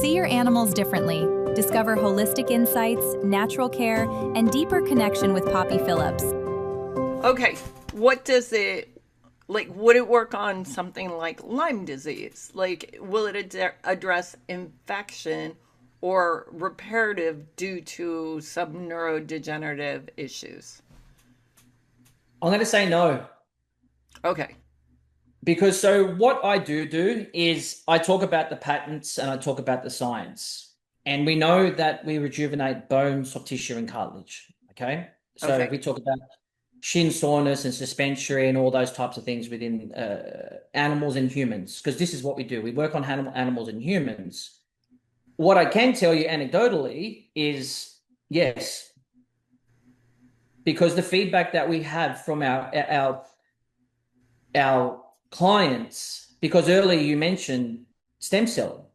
See your animals differently. Discover holistic insights, natural care, and deeper connection with Poppy Phillips. Okay, what does it, like, would it work on something like Lyme disease? Like, will it address infection or reparative due to some neurodegenerative issues? I'm going to say no. Okay. Because so what I do is I talk about the patents and I talk about the science. And we know that we rejuvenate bone, soft tissue, and cartilage. Okay. So Okay. we talk about shin soreness and suspensory and all those types of things within animals and humans, because this is what we do. We work on animals and humans. What I can tell you anecdotally is yes, because the feedback that we have from our clients, because earlier you mentioned stem cell.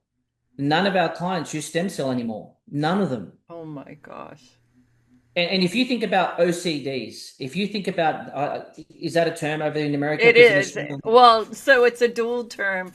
None of our clients use stem cell anymore. None of them. Oh my gosh. And if you think about OCDs, if you think about, is that a term over in America? It Because in is. Australia, Well, so it's a dual term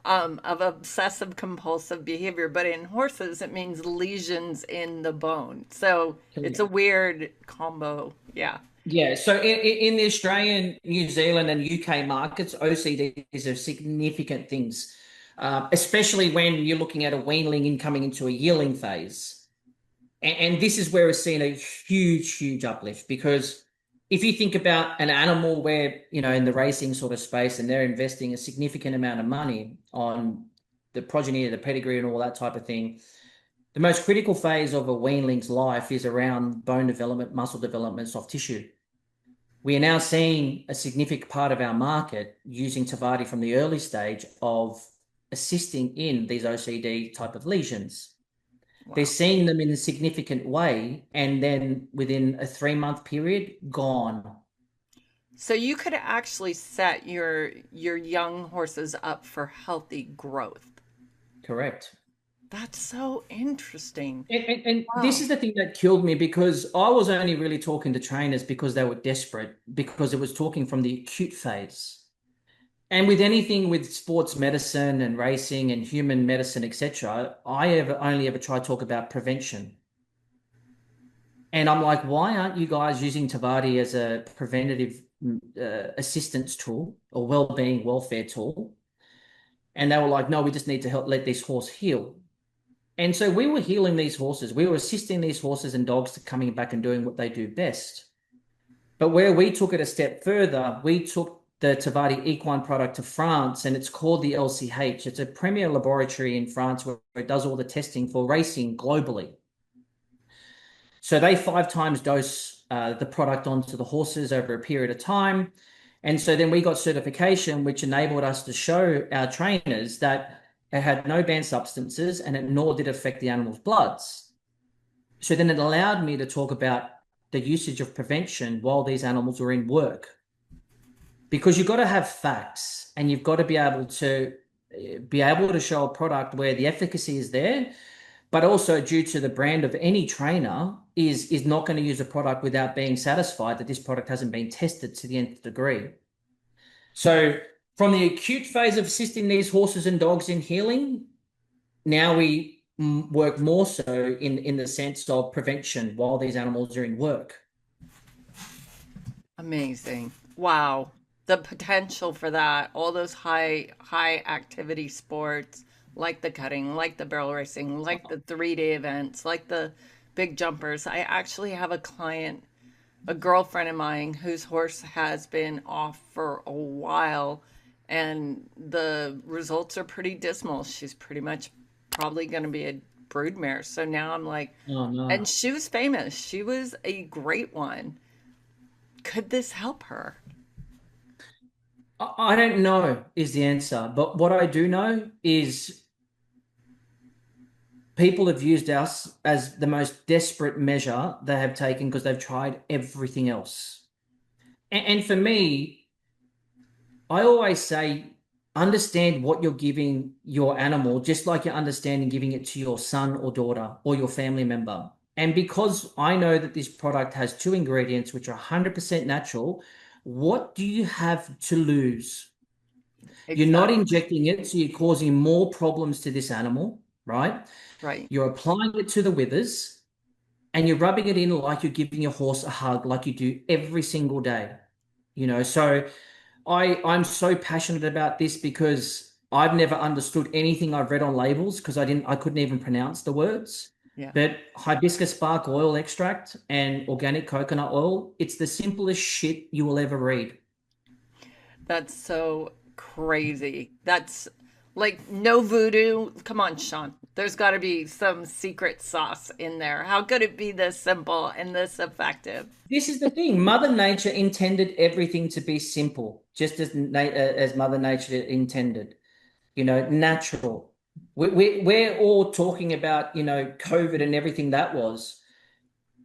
of obsessive compulsive behavior, but in horses it means lesions in the bone. So it's a weird combo. Yeah. yeah. So in the Australian, New Zealand, and UK markets, OCDs are significant things, especially when you're looking at a weanling coming into a yearling phase. And this is where we're seeing a huge uplift, because if you think about an animal where, in the racing sort of space, and they're investing a significant amount of money on the progeny, the pedigree, and all that type of thing, the most critical phase of a weanling's life is around bone development, muscle development, soft tissue. We are now seeing a significant part of our market using Tavati from the early stage of assisting in these OCD type of lesions. Wow. They're seeing them in a significant way, and then within a 3-month period, gone. So you could actually set your young horses up for healthy growth. Correct. That's so interesting. And Wow. this is the thing that killed me, because I was only really talking to trainers because they were desperate, because it was talking from the acute phase. And with anything with sports medicine and racing and human medicine, etc., I only ever try to talk about prevention. And I'm like, why aren't you guys using Tavati as a preventative assistance tool or well-being welfare tool? And they were like, no, we just need to help let this horse heal. And so we were healing these horses. We were assisting these horses and dogs to coming back and doing what they do best. But where we took it a step further, we took the Tavati equine product to France, and it's called the LCH. It's a premier laboratory in France where it does all the testing for racing globally. So they 5 times dose the product onto the horses over a period of time. And so then we got certification, which enabled us to show our trainers that it had no banned substances and it nor did it affect the animal's bloods. So then it allowed me to talk about the usage of prevention while these animals were in work. Because you've got to have facts, and you've got to be able to show a product where the efficacy is there, but also due to the brand of any trainer is not going to use a product without being satisfied that this product hasn't been tested to the nth degree. So from the acute phase of assisting these horses and dogs in healing, now we work more so in the sense of prevention while these animals are in work. Amazing. Wow. The potential for that, all those high activity sports, like the cutting, like the barrel racing, like the 3-day events, like the big jumpers. I actually have a client, a girlfriend of mine, whose horse has been off for a while, and the results are pretty dismal. She's pretty much probably going to be a broodmare. So now I'm like, Oh, no. and she was famous. She was a great one. Could this help her? I don't know is the answer, but what I do know is people have used us as the most desperate measure they have taken, because they've tried everything else. And for me, I always say, understand what you're giving your animal, just like you're understanding giving it to your son or daughter or your family member. And because I know that this product has 2 ingredients which are 100% natural, what do you have to lose? Exactly. You're not injecting it, so you're causing more problems to this animal, right? Right. You're applying it to the withers and you're rubbing it in like you're giving your horse a hug, like you do every single day. So I'm so passionate about this because I've never understood anything I've read on labels because I couldn't even pronounce the words. Yeah. But hibiscus bark oil extract and organic coconut oil, it's the simplest shit you will ever read. That's so crazy. That's like no voodoo. Come on, Sean. There's got to be some secret sauce in there. How could it be this simple and this effective? This is the thing. Mother Nature intended everything to be simple, just as Mother Nature intended. Natural. We're all talking about, COVID and everything that was.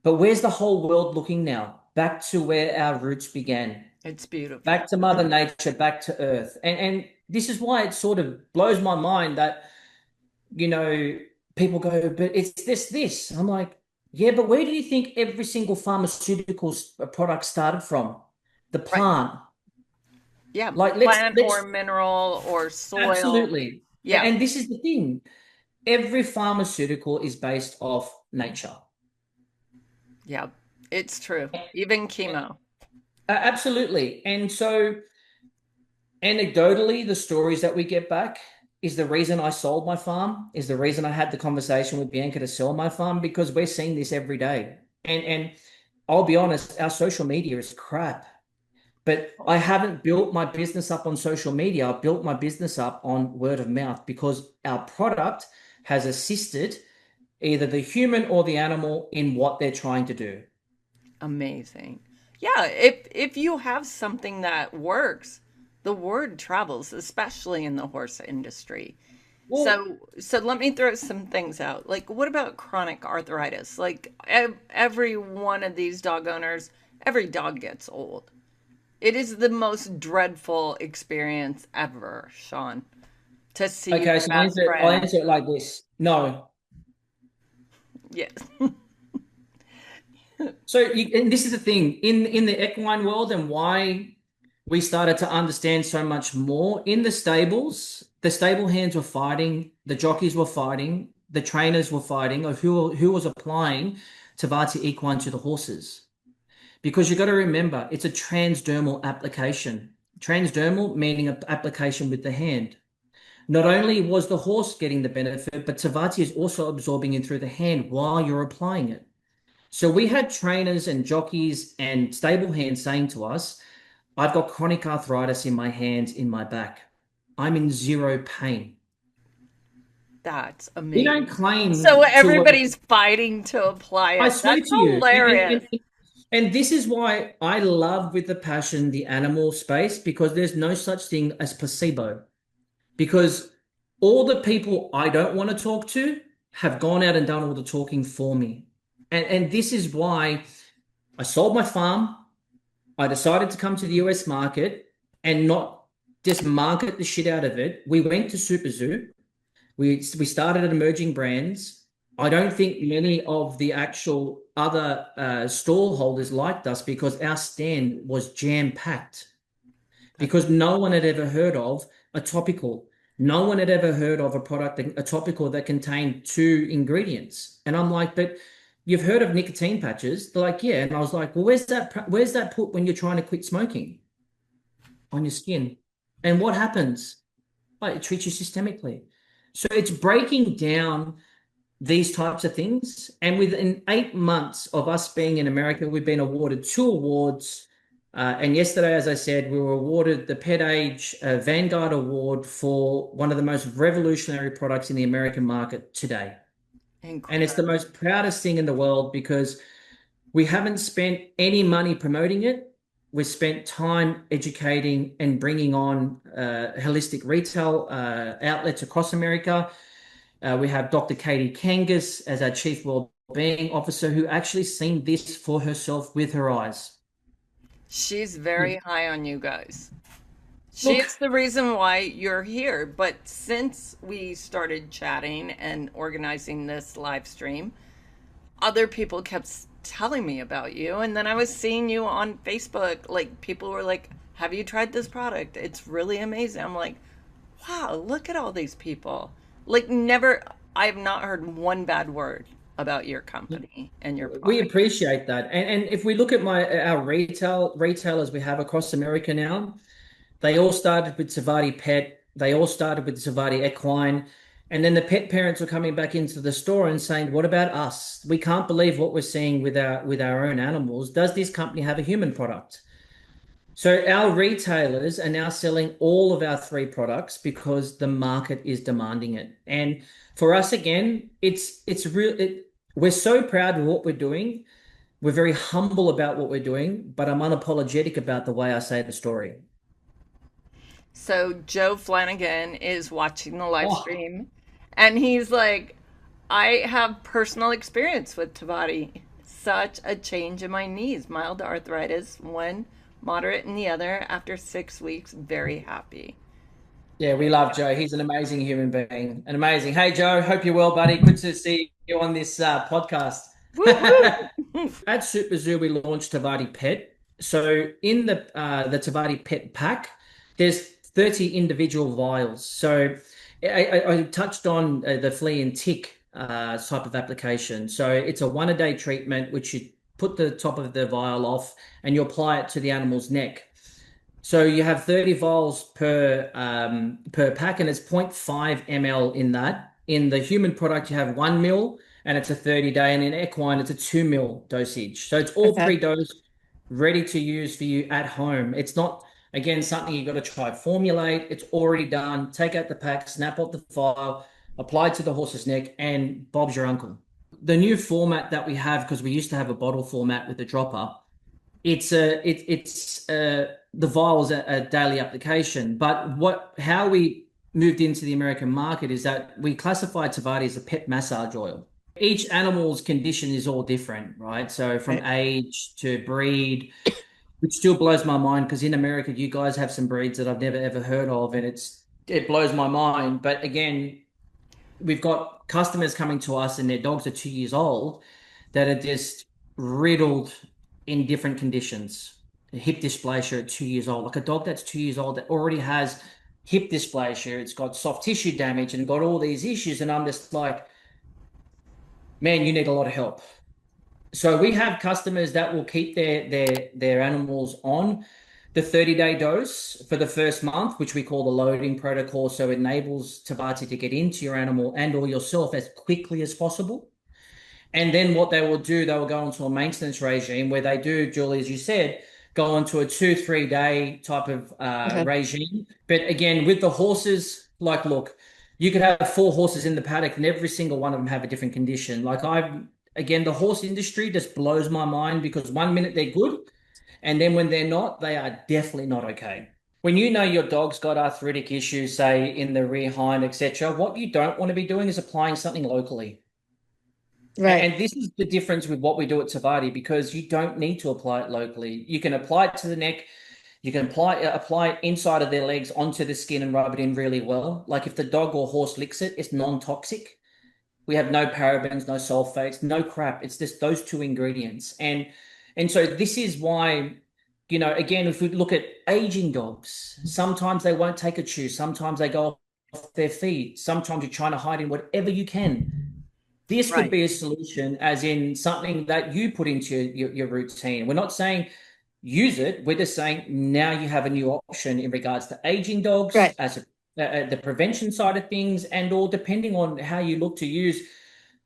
But where's the whole world looking now? Back to where our roots began, It's beautiful. back to Mother Nature, back to Earth. And this is why it sort of blows my mind that, you know, people go, but it's this. I'm like, yeah, but where do you think every single pharmaceutical product started from? The Right. plant. Yeah. Like, Plant let's or mineral or soil. absolutely. Yeah. And this is the thing. Every pharmaceutical is based off nature. Yeah. It's true. Even chemo. Absolutely. And so, anecdotally, the stories that we get back is the reason I sold my farm, is the reason I had the conversation with Bianca to sell my farm, because we're seeing this every day. And I'll be honest, our social media is crap. But I haven't built my business up on social media. I've built my business up on word of mouth because our product has assisted either the human or the animal in what they're trying to do. Amazing. Yeah, if you have something that works, the word travels, especially in the horse industry. Well, So let me throw some things out. Like, what about chronic arthritis? Like, every one of these dog owners, every dog gets old. It is the most dreadful experience ever, Sean, to see your okay, so best I'll friend. answer it like this. No. Yes. And this is the thing in the equine world and why we started to understand so much more in the stables. The stable hands were fighting, the jockeys were fighting, the trainers were fighting of who was applying Tavati equine to the horses. Because you got to remember, it's a transdermal application. Transdermal meaning an application with the hand. Not only was the horse getting the benefit, but Tavati is also absorbing it through the hand while you're applying it. So we had trainers and jockeys and stable hands saying to us, I've got chronic arthritis in my hands, in my back. I'm in zero pain. That's We don't amazing. So claim to, everybody's fighting to apply I it. swear That's to you, hilarious. and this is why I love with the passion the animal space because there's no such thing as placebo. Because all the people I don't want to talk to have gone out and done all the talking for me. And this is why I sold my farm. I decided to come to the US market and not just market the shit out of it. We went to Super Zoo. We started at emerging brands. I don't think many of the actual other stall holders liked us because our stand was jam packed. That's Because no one had ever heard of a topical. No one had ever heard of a product, a topical that contained two ingredients. And I'm like, but you've heard of nicotine patches? They're like, yeah. And I was like, well, where's that put when you're trying to quit smoking? On your skin. And what happens? Like, it treats you systemically. So it's breaking down these types of things. And within 8 months of us being in America, we've been awarded two awards. And yesterday, as I said, we were awarded the Pet Age Vanguard Award for one of the most revolutionary products in the American market today. And it's the incredible. most proudest thing in the world because we haven't spent any money promoting it. We've spent time educating and bringing on holistic retail outlets across America. We have Dr. Katie Kangas as our Chief Wellbeing Officer, who actually seen this for herself with her eyes. She's very high on you guys. Look, She's the reason why you're here. But since we started chatting and organizing this live stream, other people kept telling me about you. And then I was seeing you on Facebook. Like, people were like, have you tried this product? It's really amazing. I'm like, wow, look at all these people. Like, never, I have not heard one bad word about your company and your We product. appreciate that. And if we look at our retailers we have across America now, they all started with Tavati Pet. They all started with Tavati Equine. And then the pet parents are coming back into the store and saying, what about us? We can't believe what we're seeing with our own animals. Does this company have a human product? So our retailers are now selling all of our three products because the market is demanding it. And for us, again, it's real. We're so proud of what we're doing. We're very humble about what we're doing, but I'm unapologetic about the way I say the story. So Joe Flanagan is watching the live Oh, stream and he's like, I have personal experience with Tavati. Such a change in my knees, mild arthritis, one moderate in the other. After 6 weeks, very happy. yeah, we love Joe. He's an amazing human being. An amazing. Hey, Joe, hope you're well, buddy. Good to see you on this podcast. Woo woo! At Super Zoo, we launched Tavati Pet. So in the Tavati Pet pack, there's 30 individual vials. So I touched on the flea and tick type of application. So it's a 1 a day treatment, which you put the top of the vial off and you apply it to the animal's neck. So you have 30 vials per pack, and it's zero point 0.5 ml in that. In the human product, you have 1 ml, and it's a 30 day, and in equine, it's a 2 ml dosage. So it's all Okay. pre-dosed, ready to use for you at home. It's not, again, something you've got to try formulate. It's already done. Take out the pack, snap off the vial, apply it to the horse's neck, and Bob's your uncle. The new format that we have, because we used to have a bottle format with the dropper, it's the vials a daily application. But how we moved into the American market is that we classify Tavati as a pet massage oil. Each animal's condition is all different, right? So from Right. age to breed, which still blows my mind because in America you guys have some breeds that I've never ever heard of, and it blows my mind. But again, we've got customers coming to us and their dogs are 2 years old that are just riddled in different conditions. Hip dysplasia at 2 years old, like a dog that's 2 years old that already has hip dysplasia, it's got soft tissue damage and got all these issues. And I'm just like, man, you need a lot of help. So we have customers that will keep their animals on the 30-day dose for the first month, which we call the loading protocol. So it enables Tavati to get into your animal and or yourself as quickly as possible. And then what they will do, they will go into a maintenance regime where they do, Julie, as you said, go into a 2, 3 day type of Okay. regime. But again, with the horses, like, look, you could have 4 horses in the paddock and every single one of them have a different condition. Again, the horse industry just blows my mind because 1 minute they're good. And then when they're not, they are definitely not okay. When you know your dog's got arthritic issues, say in the rear hind, etc., what you don't want to be doing is applying something locally. Right. And this is the difference with what we do at Tavati because you don't need to apply it locally. You can apply it to the neck. You can apply it inside of their legs onto the skin and rub it in really well. Like if the dog or horse licks it, it's non-toxic. We have no parabens, no sulfates, no crap. It's just those two ingredients. And so this is why, again, if we look at aging dogs, sometimes they won't take a chew. Sometimes they go off their feet. Sometimes you're trying to hide in whatever you can. This could Right. be a solution, as in something that you put into your routine. We're not saying use it. We're just saying now you have a new option in regards to aging dogs Right. as the prevention side of things, and or depending on how you look to use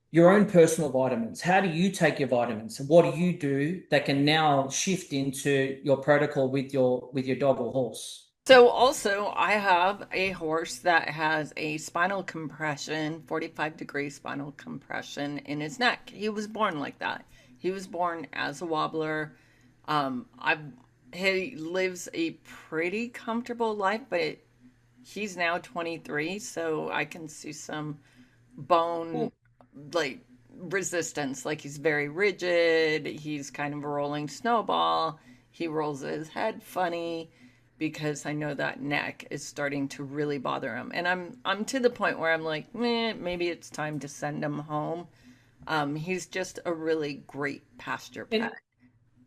your own personal vitamins. How do you take your vitamins? What do you do that can now shift into your protocol with your dog or horse? So also, I have a horse that has a spinal compression, 45-degree spinal compression in his neck. He was born like that. He was born as a wobbler. I've He lives a pretty comfortable life, but he's now 23, so I can see some bone like resistance. Like he's very rigid. He's kind of a rolling snowball. He rolls his head funny because I know that neck is starting to really bother him. And I'm to the point where I'm like, maybe it's time to send him home. He's just a really great pasture pet.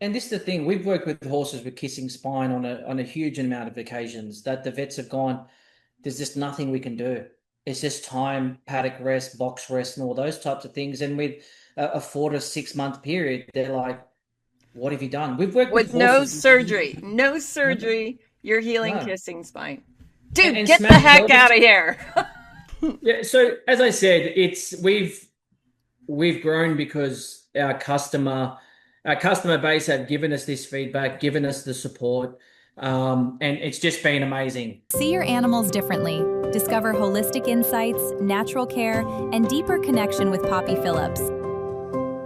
And this is the thing, we've worked with horses with kissing spine on a huge amount of occasions that the vets have gone, there's just nothing we can do. It's just time, paddock rest, box rest, and all those types of things. And with a 4 to 6 month period, they're like, "What have you done?" We've worked with With no horses. surgery, no surgery, you're healing No. kissing spine. Dude, And get the smash heck pelvis- out of here. Yeah. So as I said, we've grown because our customer base have given us this feedback, given us the support, and it's just been amazing. See your animals differently. Discover holistic insights, natural care, and deeper connection with Poppy Phillips.